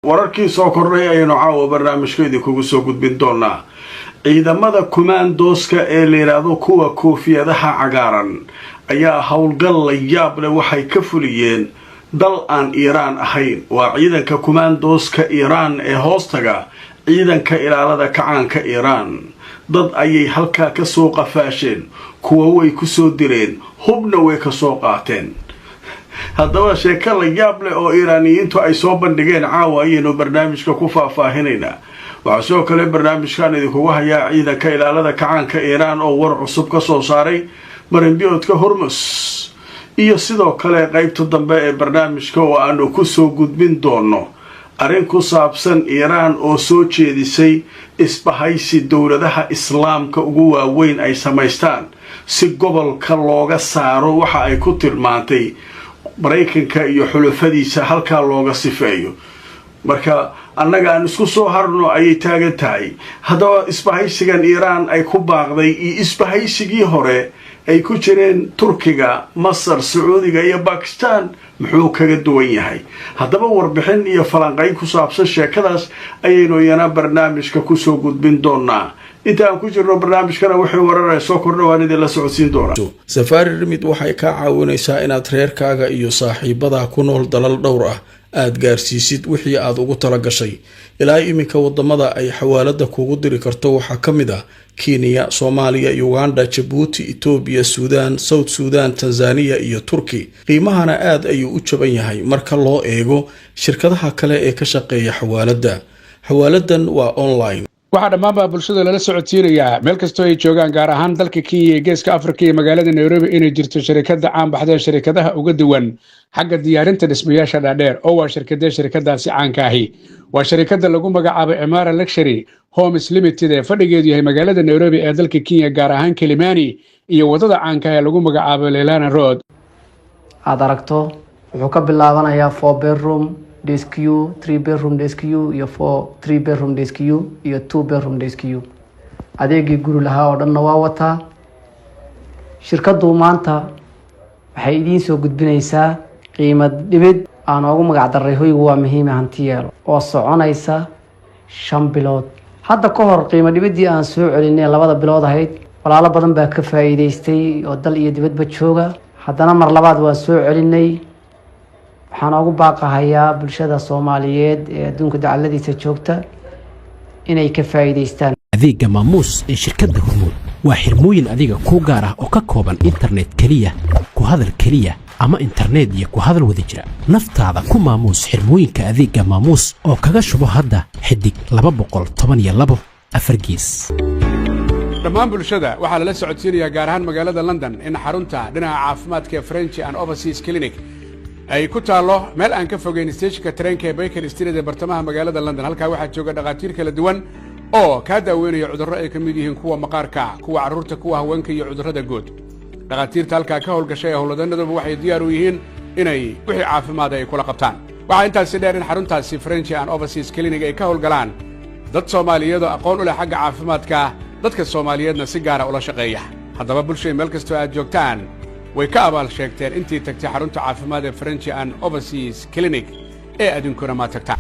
wararkii soo kordhay ayaynu caawa barnaamijkeedii kugu soo gudbin doonaa. ciidamada kumaandooska ee la yiraahdo kuwa koofiyadaha cagaaran ayaa howlgal la yaab leh waxay ka fuliyeen dal aan Iiraan ahayn. waa ciidanka kumaandooska Iiraan ee hoostaga ciidanka ilaalada kacaanka Iiraan. dad ayay halkaa ka soo qafaasheen, kuwa way ku soo direen, hubna way ka soo qaateen. haddaba sheeko la yaab leh oo Iiraaniyiintu ay soo bandhigeen caawa ayaynu barnaamijka ku faahfaahinaynaa. waxaa sidoo kale barnaamijkan idinkugu hayaa ciidanka ilaalada kacaanka Iiraan oo war cusub ka soo saaray marinbiyoodka Hormuz, iyo sidoo kale qaybta dambe ee barnaamijka oo aanu ku soo gudbin doono arrin ku saabsan Iiraan oo soo jeedisay isbahaysi dowladaha islaamka ugu waaweyn ay samaystaan si gobolka looga saaro waxa ay ku tilmaantay Mareykanka iyo xulafadiisa halkaa looga sifeeyo. marka annaga aan isku soo harno ayay taagan tahay. haddaba isbahaysigan Iiraan ay ku baaqday iyo isbahaysigii hore ay ku jireen Turkiga, Masar, Sacuudiga iyo Pakistan muxuu kaga duwan yahay? haddaba warbixin iyo falanqayn ku saabsan sheekadaas ayaynu iyana barnaamijka ku soo gudbin doonaa. inta aan ku jirno barnaamijkana waxay warar soo kordhawaan idin la socodsiin doonaa. Safari Remit waxay ka caawinaysaa inaad reerkaaga iyo saaxiibada ku nool dalal dhowr ah aad gaarsiisid wixii aad ugu tala gashay. ilaa iminka wadamada ay xawaalada kugu diri karto waxaa ka mid ah Kenya, Soomaaliya, Uganda, Djibouti, Ethiopia, Sudan, South Sudan, Tanzania iyo Turki. qiimahana aad ayuu u jaban yahay marka loo eego shirkadaha kale ee ka shaqeeya xawaalada. xawaaladan waa online. waxaa dhammaanba bulshada lala socodsiinayaa meel kastoo ay joogaan, gaar ahaan dalka Kenya ee geeska Afrika iyo magaalada Nairobi, inay jirto shirkadda caan baxday shirkadaha uga duwan xagga diyaarinta dhismayaasha dhaadheer oo waa shirkadaasi caanka ahi. waa shirkadda lagu magacaabo Emara Luxury Homes Limited ee fadhigeedu yahay magaalada Nairobi ee dalka Kenya, gaar ahaan Kilimani iyo wadada caanka ee lagu magacaabo Leilani Road. aad aragto wuxuu ka bilaabanayaa 4 bedroom DSQ, 3 bedroom DSQ iyo 3 bedroom DSQ iyo 2 bedroom DSQ. adeegii guri lahaa oo dhanna waa wataa. shirkaddu maanta waxay idiin soo gudbinaysaa qiimo dhibid aan ugu magac daray hoygu waa muhiim hanti yeelo oo soconaysa 5 bilood. hadda ka hor qiimo dhibidii aan soo celinay 2 bilood ahayd, walaalo badan baa ka faa'iideystay oo dal iyo dibadba jooga. haddana mar labaad waan soo celinay. waxaan ugu baaqahayaa bulshada Soomaaliyeed ee adduunka dacaladiisa joogta inay ka faa'iideystaan adeegga maamuus ee shirkadda Hormuud. waa xirmooyin adiga ku gaar ah oo ka kooban internet kaliya, ku hadal kaliya ama internet iyo ku hadal wada jira. naftaada ku maamuus xirmooyinka adeegga maamuus oo kaga shubo hadda xidig 212 4 gees. dhammaan bulshada waxaa lala socodsiinayaa gaar ahaan magaalada London in xarunta dhinaca caafimaadka French and Overseas Clinic ay ku taalo meel aan ka fogeyn stationka tareenka ee Baker Street ee bartamaha magaalada London. halkaa waxaa jooga dhaqaatiir kala duwan oo ka daaweynaya cudurro ay ka mid yihiin kuwa maqaarka, kuwa carruurta, kuwa haweenka iyo cudurrada guud. dhaqaatiirta halkaa ka howlgashay ee howlwadanaduba waxay diyaar u yihiin inay wixii caafimaad ay kula qabtaan. waxaa intaasi dheer in xaruntaasi French and Overseas Clinic ay ka howlgalaan dad Soomaaliyeed oo aqoon u leh xagga caafimaadka, dadka Soomaaliyeedna si gaara ula shaqeeya. haddaba bulshada meel kastoo aad joogtaan way ka abaal sheegteen intii tagtay xarunta caafimaad ee French and Overseas Clinic ee adinkuna ma tagtaan.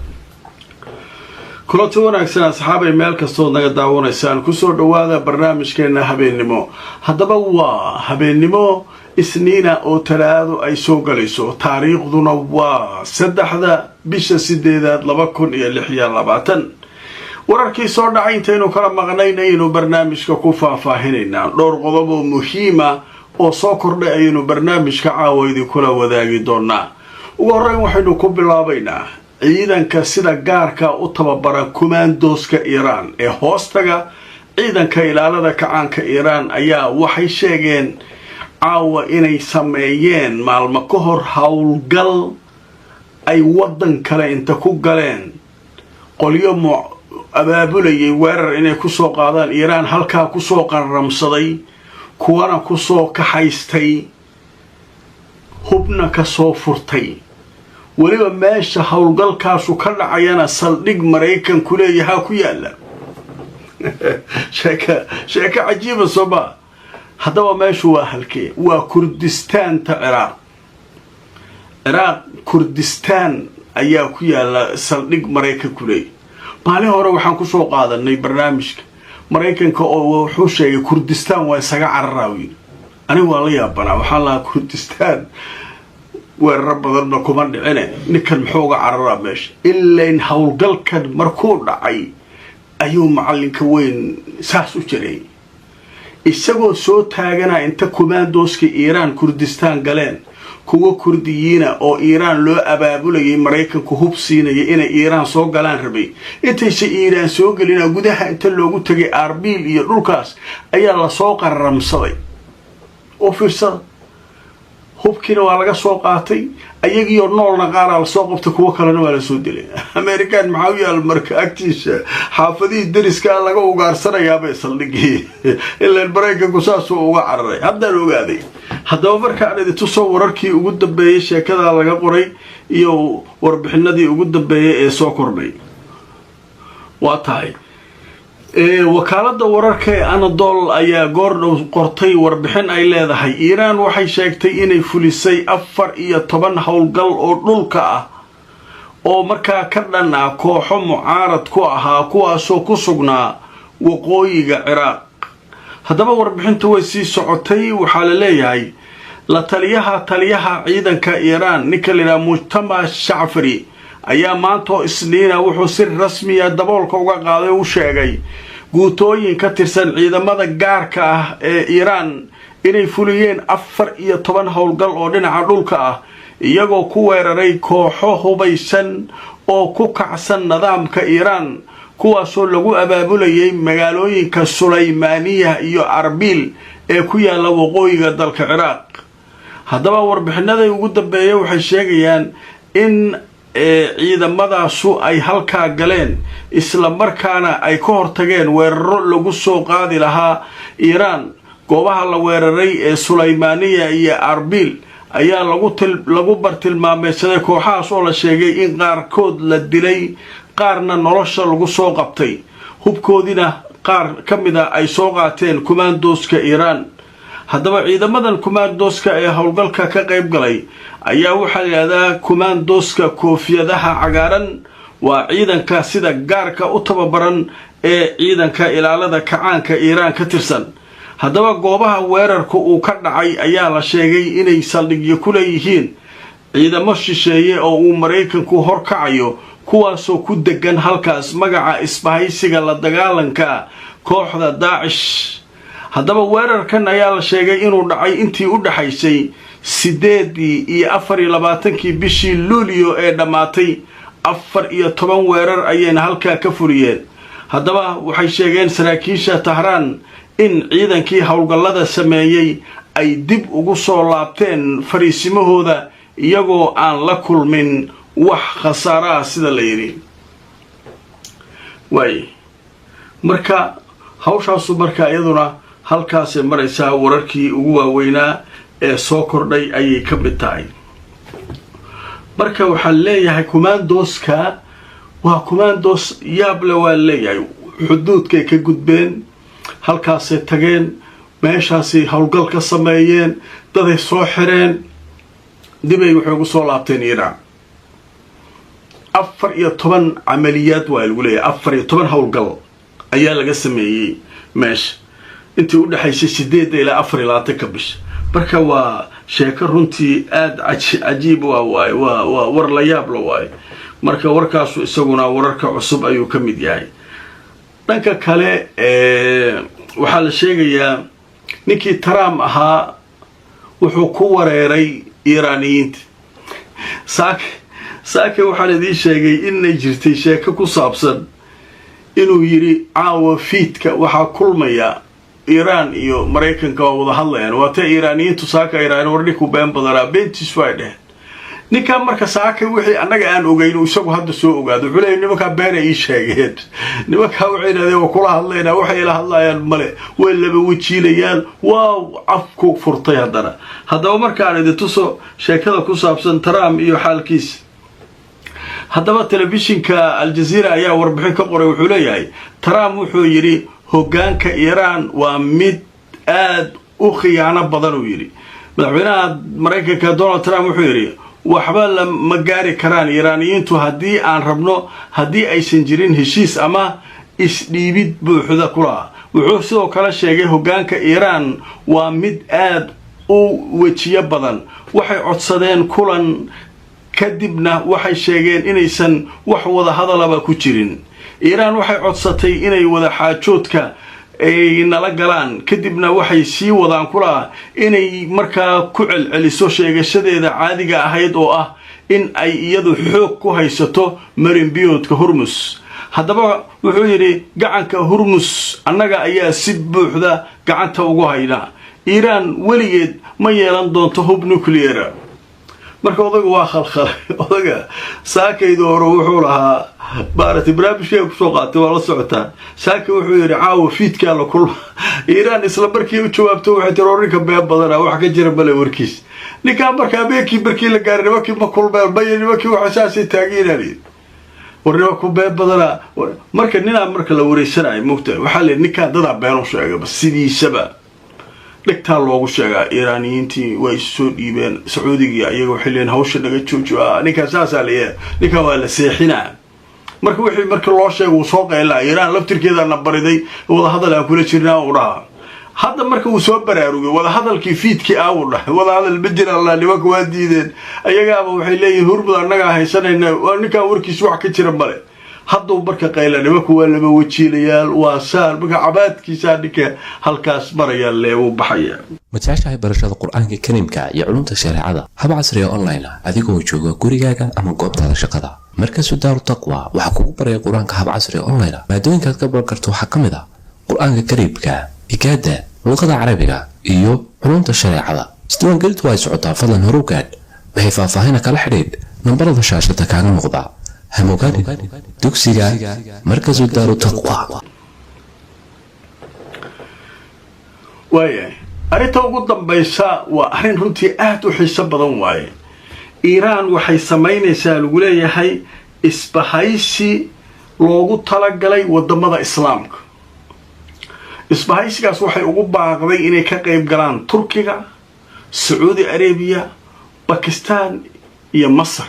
kulanti wanaagsan asxaabay meel kastoo naga daawanaysaan ku soo dhawaada barnaamijkeena habeennimo. haddaba waa habeennimo Isniina oo Talaado ay soo galayso, taariikhduna waa 3 bisha 8 2026. wararkii soo dhacay intaynu kala maqnaynaynu barnaamijka ku faahfaahinaynaa dhowr qodob oo muhiima oo soo kordhay ayaynu barnaamijka caawa idinkula wadaagi doonaa. ugu horreyn waxaynu ku bilaabaynaa ciidanka sida gaarka u tababaran kumaandooska Iiraan ee hoostaga ciidanka ilaalada kacaanka Iiraan ayaa waxay sheegeen caawa inay sameeyeen maalmo ka hor howlgal ay wadan kale inta ku galeen qolyo abaabulayay weerar inay ku soo qaadaan Iiraan, halkaa ku soo qaramsaday, kuwana ku soo kaxaystay, hubna ka soo furtay. weliba meesha howlgalkaasu ka dhacayana saldhig Mareykan ku leeyahay ku yaala. sheeka cajiiba soba. haddaba meeshu waa halkee? waa Kurdistaanta Ciraaq. Kurdistaan ayaa ku yaala saldhig maraykanku leey maalin hore waxaan ku soo qaadanay barnaamijka maraykanka oo wuxuu sheegay kurdistaan waa isaga cararaawiin anigu waa la yaabanaa waxaan lahaa kurdistaan weerar badanna kuma dhicine ninkan muxuu uga cararaa meesha ilain howlgalkan markuu dhacay ayuu macallinka weyn saas u jiray isagoo soo taagana inta kumaandooska iiraan kurdistaan galeen kuwa kurdiyiina oo iiraan loo abaabulayay maraykanku hub siinaya inay iiraan soo galaan rabay intaysa iiraan soo gelina gudaha inta loogu tagay arbil iyo dhulkaas ayaa la soo qararamsaday oo fiirsada hubkiina waa laga soo qaatay ayagiioo noolna qaaraa la soo qabtay kuwo kalena waa la soo dilay american maxaa u yaal marka agtiisa xaafadihii dariskaa laga ugaarsanayaabay saldhigii ilaan maraykanku saasuu uga cararay haddaan ogaaday haddaba markaan idintusoo wararkii ugu dambeeyey sheekadaa laga qoray iyo warbixinadii ugu dambeeyey ee soo kordhay waa tahay wakaalada wararka ee Anadolu ayaa goordhow qortay warbixin ay leedahay Iiraan waxay sheegtay inay fulisay 14 howlgal oo dhulka ah oo markaa ka dhan ah kooxo mucaarad ku ahaa kuwaasoo ku sugnaa waqooyiga Ciraaq haddaba warbixintu way sii socotay waxaa la leeyahay la taliyaha ciidanka Iiraan Nikolai Mujtama Shafari ayaa maanta Isniina wuxuu si rasmi ah daboolka uga qaaday u sheegay guutooyin ka tirsan ciidamada gaarka ah ee Iiraan inay fuliyeen 14 howlgal oo dhinaca dhulka ah iyagoo ku weeraray kooxo hubaysan oo ku kacsan nidaamka Iiraan kuwaasoo lagu abaabulayay magaalooyinka Sulaymaaniya iyo Arbil ee ku yaala waqooyiga dalka Ciraaq haddaba warbixinada ugu dambeeyay waxay sheegayaan in ciidamadaasu ay halkaa galeen isla markaana ay ka hortageen weeraro lagu soo qaadi lahaa Iiraan goobaha la weeraray ee Sulaymaaniya iyo Arbil ayaa lagu bartilmaameedsaday kooxahaas oo la sheegay in qaarkood la dilay qaarna nolosha lagu soo qabtay hubkoodina qaar kamida ay soo qaateen kumaandooska Iiraan haddaba ciidamadan kumaandooska ee howlgalka ka qayb galay ayaa waxaa la yiraahdaa kumaandooska koofiyadaha cagaaran waa ciidanka sida gaarka u tababaran ee ciidanka ilaalada kacaanka Iiraan ka tirsan haddaba goobaha weerarku uu ka dhacay ayaa la sheegay inay saldhigyo ku leeyihiin ciidamo shisheeye oo uu Maraykanku horkacayo kuwaasoo ku degan halkaas magaca isbahaysiga la dagaalanka kooxda Daesh haddaba weerarkan ayaa la sheegay inuu dhacay intii u dhaxaysay 8 iyo 24 bishii Luulyo ee dhamaatay 14 weerar ayayna halka ka furiyeen haddaba waxay sheegeen saraakiisha Tahraan in ciidankii howlgallada sameeyay ay dib ugu soo laabteen fariisimahooda iyagoo aan la kulmin wax khasaara sida la yiri marka hawshaasu marka iyaduna halkaas maraysaa wararkii ugu waaweynaa ee soo kordhay ayay ka mid tahay marka waxaa leeyahay kumaandooska waa kumaandoos yaable waa leeyahay xuduudkay ka gudbeen halkaasay tageen meeshaasay howlgal ka sameeyeen daday soo xireen dibay waxay ugu soo laabteen Iiraan 14 عمليات والولاية 14 هولقل أيها لقى سميي ماشي انتي قلنا حيشي شديد إلى 14 بش بركة وشيكر رنتي آد عجيب واي ورلياب لواي مركة وركاسو إساقنا وركا عصب أيو كميد ياي دانكا كالي وحال الشيقيا نيكي ترام أها وحوكو وريري إيرانيين saake waxaan idin sheegay inay jirtay sheeko ku saabsan inuu yiri caawa fiidka waxa kulmaya Iiraan iyo Mareykanka oo wada hadlayaan waata Iiraaniyiintu saaka Iiraan wardhiku been badana beentis faayde ninka marka saake wixii anaga aan ogeyn isagu hadda soo ogaado xulay nimanka been ay sheegeen nimanka waxay yiraahdeen kula hadlayna waxay ila hadlayaan male way laba wajiilayaan waaw afku furtay haddaba markaan idin tuso sheekada ku saabsan Trump iyo xaalkiisa haddaba telefishinka Al Jazeera ayaa warbixin ka qoray wuxuu leeyahay Trump wuxuu yiri hoggaanka Iiraan waa mid aad u khiyaano badan uu yiri madaxweynaha Mareykanka Donald Trump wuxuu yiri waxba lama gaari karaan iiraaniyiintu haddii aan rabno haddii aysan jirin heshiis ama isdhiibid buuxda kula. wuxuu sidoo kale sheegay hoggaanka iiraan waa mid aad u wejiyo badan, waxay codsadeen kulan kadibna waxay sheegeen inaysan wax wada hadalaba ku jirin. iiraan waxay codsatay inay wada xaajoodka ay nala galaan, kadibna waxay sii wadaan kula inay markaa ku celceliso sheegashadeeda caadiga ahayd oo ah in ay iyadu xoog ku haysato marinbiyoodka Hormuz. haddaba wuxuu yidhi gacanka Hormuz annaga ayaa si buuxda gacanta ugu hayna. iiraan weligeed ma yeelan doonto hub nuclear. marka odaga waa khalkhalay. odaga saakayda hore wuxuu lahaa baarati barnaamijkeeda kusoo qaatay waa la socotaa. saaka wuxuu yidhi caawa fiidkaa la kulma. iiraan isla markii u jawaabto waxay tiri orinka been badana wax ka jira male warkiis. ninkaa markaa beekii markii la gaaray nimankii ma kulmeen maya nimankii waxa saasay taageerayeen. warnimo ku been badana marka ninaa marka la wareysanayo moogtahay waxaa le ninkaa dadaa been u sheegay bas sidiisaba dhigtaa loogu sheegaa. iiraaniyiintii way soo dhiibeen sacuudiga iyaga waxay leeyihiin hawsha naga joojo ninkaa saasaa leeyahay ninkaa waa la seexinaa. marka wixii marka loo sheegay uu soo qaylaa iiraan laftirkeedana bariday wada hadal aan kula jirnaa uu dhahaa. hadda marka uu soo baraarugay wada hadalkii fiidkii uu dhahay wada hadal ma jiraan la nimanka waa diideen ayagaaba waxay leeyihiin Hormuz annaga haysanayna ninkaa warkiis wax ka jira male. hadduu marka qayla nimanka waa laba wajiilayaal waa saar marka cabaadkiisa ninka halkaas maraya leewu baxaya. ma jeceshahay barashada qur-aanka kariimka iyo culumta shareecada hab casri ah online adigoo jooga gurigaaga ama goobtaada shaqada? markasu Daaru Taqwa waxa kugu baraya qur-aanka hab casri ah online. maadooyinka aad ka baran karto waxaa ka mid ah qur-aanka kariimka, higaada, luqada carabiga iyo culumta shareecada. isdiiwaangelintu way socotaa, fadlan hore u gaadh. waxay faahfaahin kala xidhiidh nambarada shaashada kaaga muuqda. hamogaadi dugsiga markasu Daaru Taqwa. waaye arrinta ugu dambaysa waa arrin runtii aad u xiiso badan waaye. iiraan waxay samaynaysaa lagu leeyahay isbahaysi loogu talagalay wadamada islaamka. isbahaysigaas waxay ugu baaqday inay ka qayb galaan Turkiga, Saudi Arabia, Pakistan iyo Masar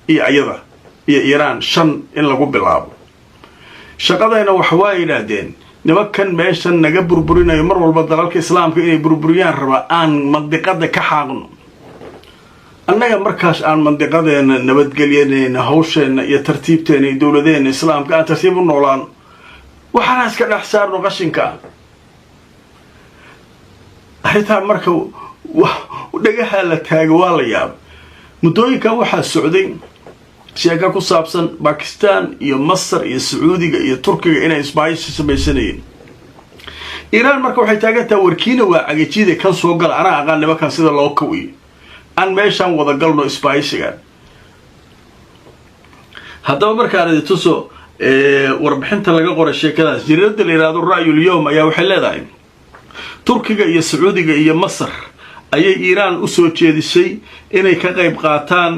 iyo ayada iyo Iiraan 5 in lagu bilaabo. shaqadayna waxa waa yiraahdeen nimankan meeshan naga burburinayo mar walba dalalka islaamka inay burburiyaan raba aan mandiqada ka xaaqno. annaga markaas aan mandiqadeena nabadgelyadeena hawsheena iyo tartiibteena iyo dawladeena islaamka aan tartiib u noolaan waxaan iska dhex saarno qashinka. arrintaa marka dhagaha la taago waa la yaab. muddooyinkan waxaa socday sheeka ku saabsan Pakistan iyo Masar iyo Sacuudiga iyo Turkiga inay isbahaysi samaysanayeen. iiraan marka waxay taagantaa warkiina waa cagajida kan soo gal ana aqaan nimankan sida loo kawiyo aan meeshan wada galno isbahaysigan. haddaba markaan idin tuso warbixinta laga qoray sheekadaas jiradda la yiraahdo Ra'yul Yawm ayaa waxay leedahay Turkiga iyo Sacuudiga iyo Masar ayay iiraan u soo jeedisay inay ka qayb qaataan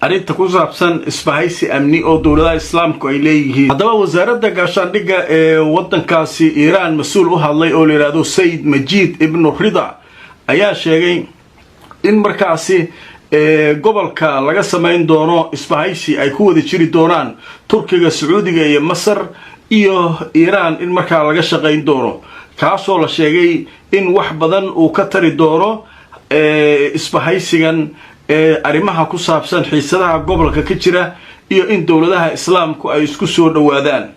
arrinta ku saabsan isbahaysi amni oo dawladaha islaamku ay leeyihiin. haddaba wasaaradda gaashaandhigga ee waddankaasi iiraan mas-uul u hadlay oo la yiraahdo Said Majid ibn Rida ayaa sheegay in markaasi gobolka laga samayn doono isbahaysi ay ku wada jiri doonaan Turkiga, Sacuudiga iyo Masar iyo Iiraan in markaa laga shaqayn doono, kaasoo la sheegay in wax badan uu ka tari doono isbahaysigan arrimaha ku saabsan xiisadaha gobolka ka jira iyo in dawladaha islaamku ay isku soo dhawaadaan.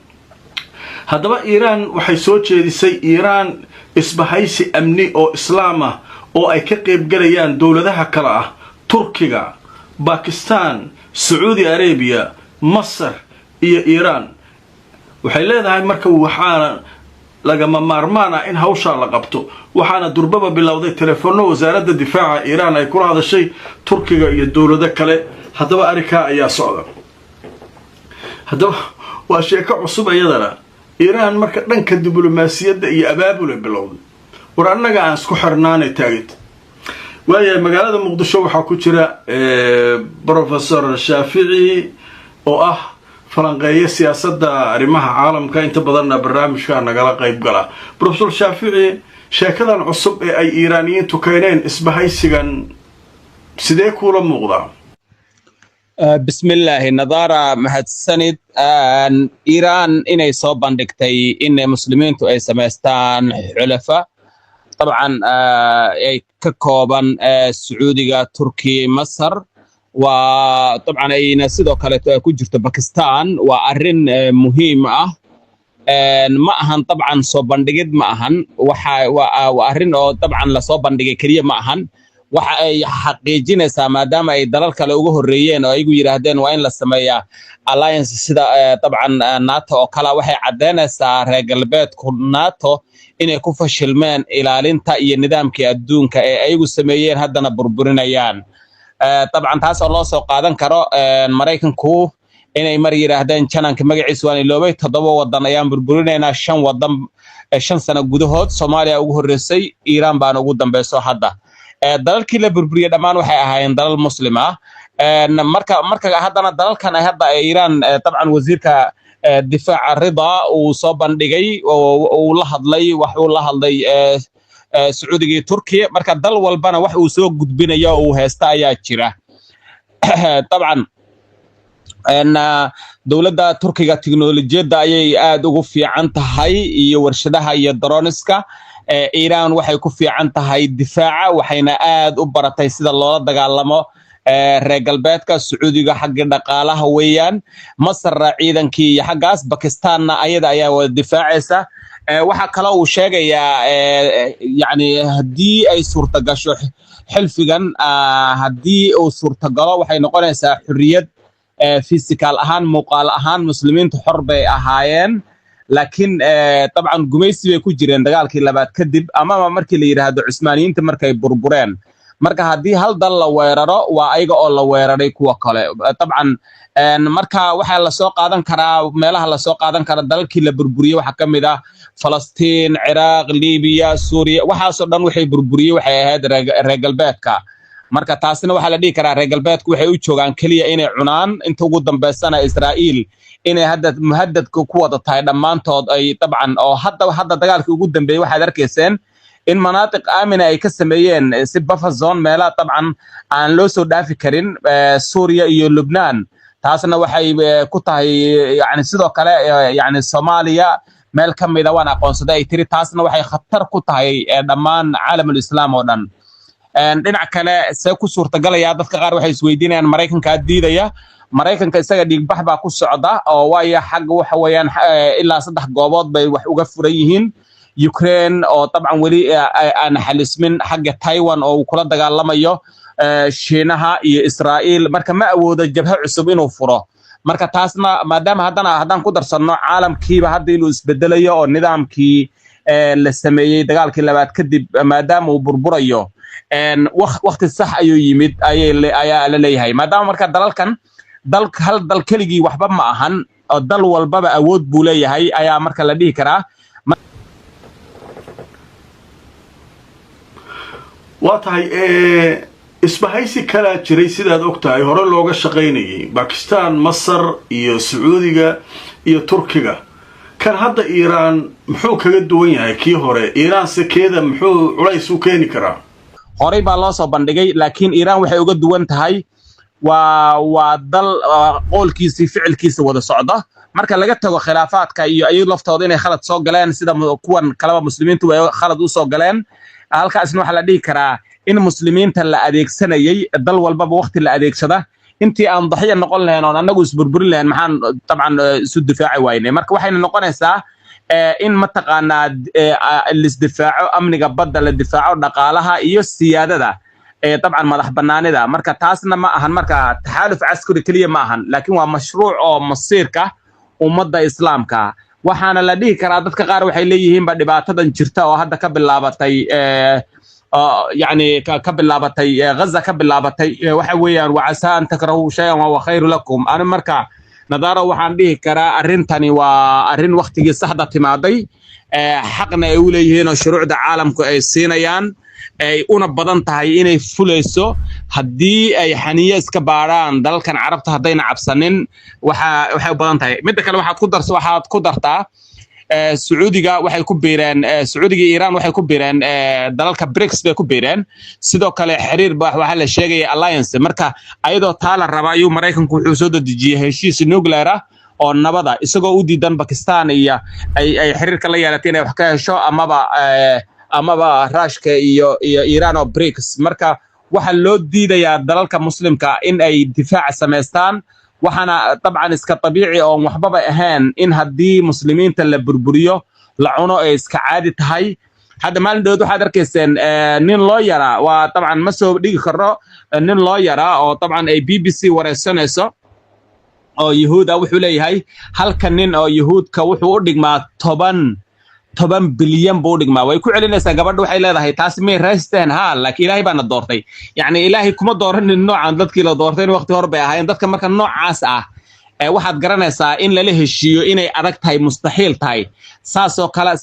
haddaba iiraan waxay soo jeedisay iiraan isbahaysi amni oo islaam ah oo ay ka qayb galayaan dawladaha kale ah Turkiga, Pakistan, Saudi Arabia, Masar iyo Iiraan. waxay leedahay marka waxaana lagama maarmaan ah in hawsha la qabto. waxaana durbaba bilowday telefoonno wasaaradda difaaca iiraan ay kula hadashay Turkiga iyo dawlado kale. haddaba arrinkaa ayaa socda. haddaba waa sheeko cusub iyadana. iiraan marka dhanka diblomaasiyadda iyo abaabul bilowday. war annaga aan isku xirnaanay taagid. waayahay magaalada Muqdisho waxaa ku jira Professor Shaafici oo ah falanqeeya siyaasadda arrimaha caalamka inta badanna barnaamijka nagala qayb gala. Professor Shaafici sheekadan cusub ee ay iiraaniyiintu keeneen isbahaysigan sidee kula muuqdaa بسم الله نظارة مهد سند إيران إني صوبان دكتي إن مسلمين تو أي سمستان حلفاء طبعا ككوبان سعودية تركي مصر وطبعا أي نسيدو كالت كجرت باكستان وأرن مهمة معهن طبعا صوبان دقيد معهن وأرن طبعا لصوبان دقيد كريه معهن waxa ay xaqiijinaysaa maadaama ay dalal kale ugu horeeyeen oo ayagu yiraahdeen waa in la sameeyaa alliance sida dabcan NATO oo kala waxay cadeynaysaa reer galbeedku NATO inay ku fashilmeen ilaalinta iyo nidaamkii adduunka ee ayagu sameeyeen haddana burburinayaan dabcan taas oo loo soo qaadan karo Mareykanku inay mar yiraahdeen jananka magaciisa waa iloobay 7 wadan ayaan burburinaynaa 5 wadan 5 sano gudahood Soomaaliya ugu horeysay Iran baan ugu dambeeyso hadda dalalkii la burburiyay dhamaan waxay ahaayeen dalal muslim ah marka haddana dalalkan ay hadda Iran dabcan wasiirka difaaca Rida uu soo bandhigay oo la hadlay wax uu la hadlay Sacuudiga iyo Turkiga marka dal walbana wax uu soo gudbinayo oo heesta ayaa jira dabcan dawladda Turkiga tiknoolajiyada ayay aad ugu fiican tahay iyo warshadaha iyo droniska Iran waxay ku fiican tahay difaaca waxayna aad u baratay sida loo dagaalamo reer galbeedka Sacuudiga xagga dhaqaalaha weeyaan Masar ciidankii iyo xaggaas Pakistanna ayada ayaa wada difaacaysa waxa kale uu sheegayaa yani hadii ay suurta gasho xilfigan hadii uu suurta galo waxay noqonaysaa xurriyad physical ahaan muuqaal ahaan muslimiintu xor bay ahaayeen laakiin dabcan gumaysi bay ku jireen dagaalkii labaad kadib ama markii la yiraahdo Cusmaaniyiinta markay burbureen marka hadii hal dal la weeraro waa ayaga oo la weeraray kuwa kale dabcan marka waxa la soo qaadan karaa meelaha la soo qaadan kara dalkii la burburiyay waxa kamid ah Falastiin Iraq Liibiya Suuriya waxa soo dhan waxay burburiyay waxay ahayd reer galbeedka marka taasina waxa la dhigi karaa reer galbeedku waxay u joogaan kaliya inay cunaan inta ugu dambeysana Israa'iil inay hadda muhaddadku ku wada tahay dhamaantood ay dabcan oo hadda dagaalkii ugu dambeeyay waxaad arkayseen in manaatiq aamina ay ka sameeyeen si buffer zone meela dabcan aan loo soo dhaafi karin Suuriya iyo Lebanon taasna waxay ku tahay yani sidoo kale yani Soomaaliya meel kamid ah waan aqoonsaday ay tiri taasna waxay khatar ku tahay dhamaan caalamul islaam oo dhan dhinac kale say ku suurtagalaya dadka qaar waxay isweydiinayaan Mareykanka diidaya Mareykanka isaga dhigbax baa ku socda oo waaya xaq waxa weeyaan ilaa 3 goobood bay wax uga furan yihiin Ukraine oo dabcan wali aan xalismin xagga Taiwan oo kula dagaalamayo Shiinaha iyo Israa'iil marka ma awoodo jabha cusub inuu furo marka taasna maadaama haddaan ku darsano caalamkiiba hadda inuu isbedelayo oo nidaamkii la sameeyay dagaalkii labaad kadib maadaama uu burburayo waqti sax ayuu yimid ayaa la leeyahay maadaama marka dalalkan hal dal keligii waxba ma ahan oo dal walbaba awood buu leeyahay ayaa marka la dhihi karaa waa tahay isbahaysi kala jiray sidaad ogtahay hore looga shaqaynayay Pakistan Masar iyo Sacuudiga iyo Turkiga kan hadda Iran muxuu kaga duwan yahay kii hore Iran sakeeda muxuu culays u keeni karaa horey baa loo soo bandhigay laakiin Iran waxay uga duwan tahay waa dal qoolkiisa ficilkiisa wada socda marka laga tago khilaafaadka iyo ay laftooda inay khalad soo galeen sida kuwan kalaba muslimiintu way khalad u soo galeen halkaasna waxa la dhigi karaa in muslimiinta la adeegsanayay dal walbaba waqti la adeegsada intii aan daxiya noqon lahayn oo anagu isburburin lahayn maxaan dabcan isu difaaci waynay marka waxay noqonaysaa in mataqaanaa isdifaaco amniga badda la difaaco dhaqaalaha iyo siyaadada طبعا مدح بنانيدا marka taasna ma ahan marka taxaaluf askari kaliya ma ahan laakiin waa mashruuc oo masiirka ummadda islaamka waxaana la dhihi karaa dadka qaar waxay leeyihiin ba dhibaatadan jirta oo hadda ka bilaabatay yani ka bilaabatay Gaza ka bilaabatay waxa weeyaan wacasaan takrahu shay'an wa khayru lakum ana marka nadaara waxaan dhihi karaa arintani waa arin waqtigii saxda timaaday xaqna ay u leeyihiin oo shuruucda caalamku ay siinayaan ay una badan tahay inay fulayso hadii ay xaniye iska baaraan dalkan carabta hadayna cabsanin waxa badan tahay mid kale waxaad ku dartaa sacuudiga waxay ku biireen sacuudiga iiraan waxay ku biireen dalalka BRICS bay ku biireen sidoo kale xiriir waxa la sheegay alliance marka ayadoo taala raba ayuu Mareykanku wuxuu soo dejiyay heshiis nuclear ah oo nabada isagoo u diidan Pakistan iyo ay xiriirka la yeelatay inay wax ka hesho amaba Ruushka iyo Iiraan oo BRICS marka waxa loo diidayaa dalalka muslimka in ay difaac sameystaan waxana dabcan iska tabiici oo waxbaba ahaan in hadii muslimiinta la burburiyo la cuno ay iska caadi tahay hadda maalin dhow waxaad arkayseen nin loo yara waa dabcan ma soo dhigi karo nin loo yara oo dabcan ay BBC wareysanayso oo yahuuda wuxuu leeyahay halka nin oo yahuudka wuxuu u dhigmaa 10 bilyan buu dhigmaa way ku celinaysaa gabadhu waxay leedahay taas may raysteen laakiin ilaahay baana doortay yani ilaahay kuma dooranin noocan dadkii la doortay in waqti hore bay ahaayeen dadka marka noocaas ah waxaad garanaysaa in la heshiiyo inay adag tahay mustaxiil tahay saasoo kale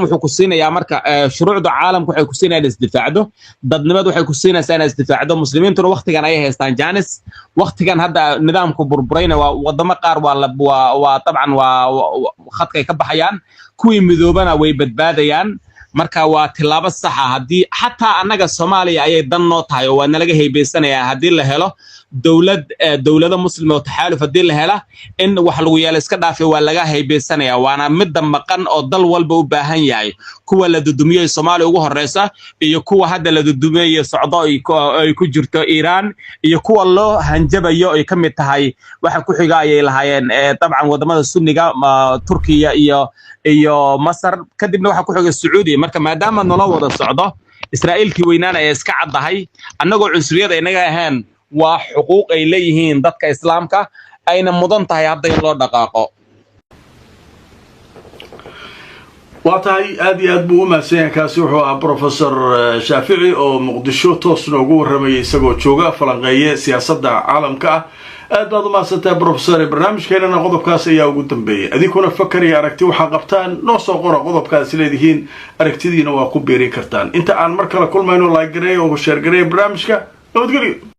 wuxuu ku siinayaa marka shuruucda caalamku waxay ku siinayaan isdifaacdo dadnimadu waxay ku siinaysaa in isdifaacdo muslimiintuna waqtigan ay haystaan jaanis waqtigan hadda nidaamku burburayna waa wadamo qaar waa dabcan waa khadkay ka baxayaan kuwii midoobana way badbaadayaan marka waa tilaabo sax ah hadii xataa anaga Soomaaliya ay dan noo tahay oo waa nalaga heebeysanayaa hadii la helo dawlada muslim oo taxaaluf hadii la hela in wax lagu yeelo iska dhaafay waa laga heebeysanayaa waana mid maqan oo dal walba u baahan yahay kuwa la dudumiyay Soomaaliya ugu horeysa iyo kuwa hadda la dudumiyay socdo ay ku jirto Iiraan iyo kuwa loo hanjabayo ay kamid tahay waxa ku xiga ay lahaayeen dabcan wadamada sunniga Turkiya iyo Masar kadibna waxa ku xiga Sacuudi marka maadaama nolol wada socdo Israa'iilkii weynaana ay iska cadahay annagoo cunsuriyada inaga ahaan waa xuquuq ay leeyihiin dadka islaamka ayna mudan tahay hadda in loo dhaqaaqo واتاي ادي اد بو ما سين كاسي وحو بروفيسور شافعي او مقدشو توس نوغو ورمي اسغو جوغا فلنقيه سياسada caalamka aad baad ma santa بروفيسور barnaamijkeena qodobkaas ayaa ugu dambeeyay adikuna fakari aragti waxa qabtaan noo soo qoro qodobkaas leedihiin aragtidiina waa ku beeri kartaan inta aan mar kale kulmayno like gareeyo oo share gareeyo barnaamijka nabadgelyo